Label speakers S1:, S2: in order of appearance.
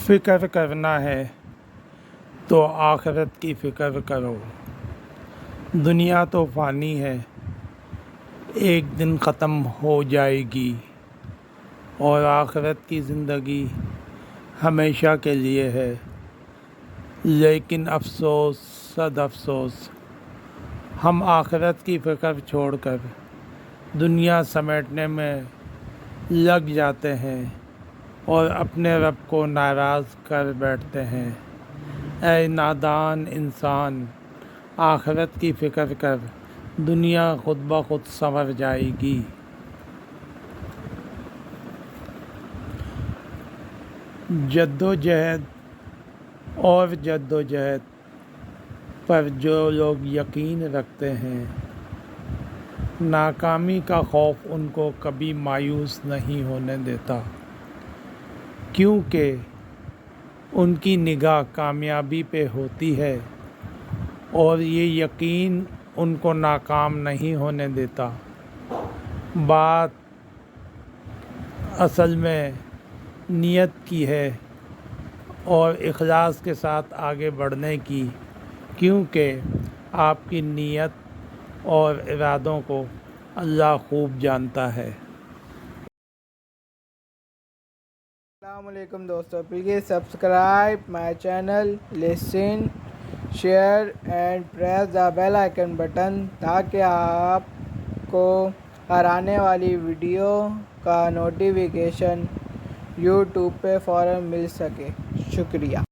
S1: فکر کرنا ہے تو آخرت کی فکر کرو۔ دنیا تو فانی ہے، ایک دن ختم ہو جائے گی، اور آخرت کی زندگی ہمیشہ کے لیے ہے۔ لیکن افسوس صد افسوس، ہم آخرت کی فکر چھوڑ کر دنیا سمیٹنے میں لگ جاتے ہیں اور اپنے رب کو ناراض کر بیٹھتے ہیں۔ اے نادان انسان، آخرت کی فکر کر، دنیا خود بخود سنور جائے گی۔ جدوجہد اور جدوجہد پر جو لوگ یقین رکھتے ہیں، ناکامی کا خوف ان کو کبھی مایوس نہیں ہونے دیتا، کیونکہ ان کی نگاہ کامیابی پہ ہوتی ہے اور یہ یقین ان کو ناکام نہیں ہونے دیتا۔ بات اصل میں نیت کی ہے اور اخلاص کے ساتھ آگے بڑھنے کی، کیونکہ آپ کی نیت اور ارادوں کو اللہ خوب جانتا ہے۔
S2: السلام علیکم دوستو، please subscribe my channel, listen, share and press the bell icon button تاکہ آپ کو ہر آنے والی ویڈیو کا نوٹیفیکیشن یوٹیوب پہ فوراً مل سکے۔ شکریہ۔